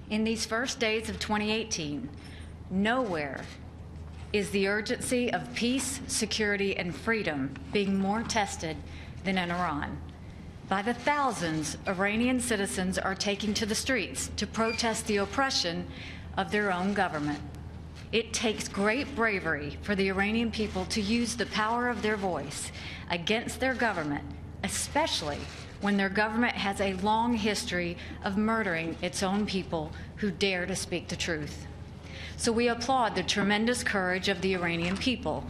In these first days of 2018, nowhere is the urgency of peace, security, and freedom being more tested than in Iran. By the thousands, Iranian citizens are taking to the streets to protest the oppression of their own government. It takes great bravery for the Iranian people to use the power of their voice against their government, especially when their government has a long history of murdering its own people who dare to speak the truth. So we applaud the tremendous courage of the Iranian people.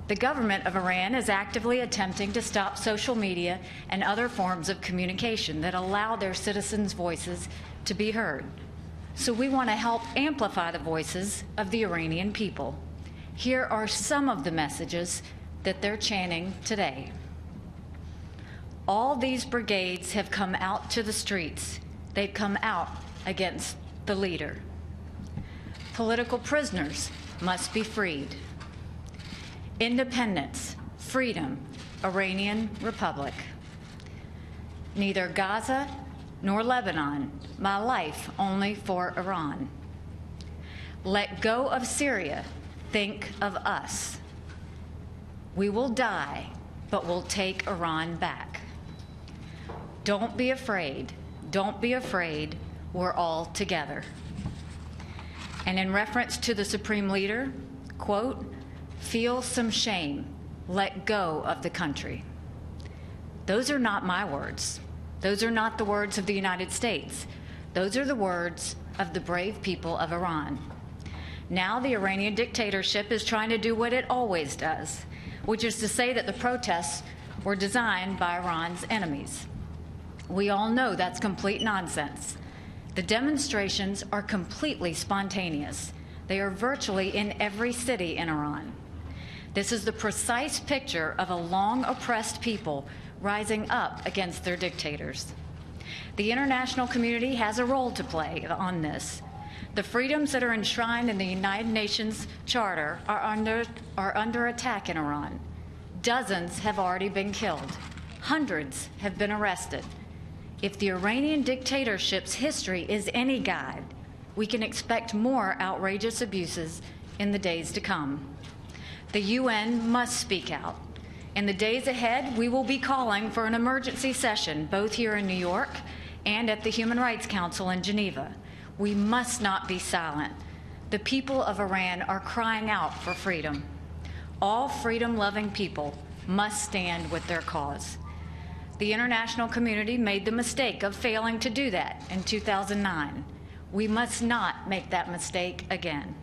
The government of Iran is actively attempting to stop social media and other forms of communication that allow their citizens' voices to be heard. So we want to help amplify the voices of the Iranian people. Here are some of the messages that they're chanting today. All these brigades have come out to the streets. They've come out against the leader. Political prisoners must be freed. Independence, freedom, Iranian Republic. Neither Gaza nor Lebanon, my life only for Iran. Let go of Syria, think of us. We will die, but we'll take Iran back. Don't be afraid, we're all together. And in reference to the Supreme Leader, quote, feel some shame, let go of the country. Those are not my words. Those are not the words of the United States. Those are the words of the brave people of Iran. Now the Iranian dictatorship is trying to do what it always does, which is to say that the protests were designed by Iran's enemies. We all know that's complete nonsense. The demonstrations are completely spontaneous. They are virtually in every city in Iran. This is the precise picture of a long oppressed people rising up against their dictators. The international community has a role to play on this. The freedoms that are enshrined in the United Nations Charter are under attack in Iran. Dozens have already been killed. Hundreds have been arrested. If the Iranian dictatorship's history is any guide, we can expect more outrageous abuses in the days to come. The UN must speak out. In the days ahead, we will be calling for an emergency session, both here in New York and at the Human Rights Council in Geneva. We must not be silent. The people of Iran are crying out for freedom. All freedom-loving people must stand with their cause. The international community made the mistake of failing to do that in 2009. We must not make that mistake again.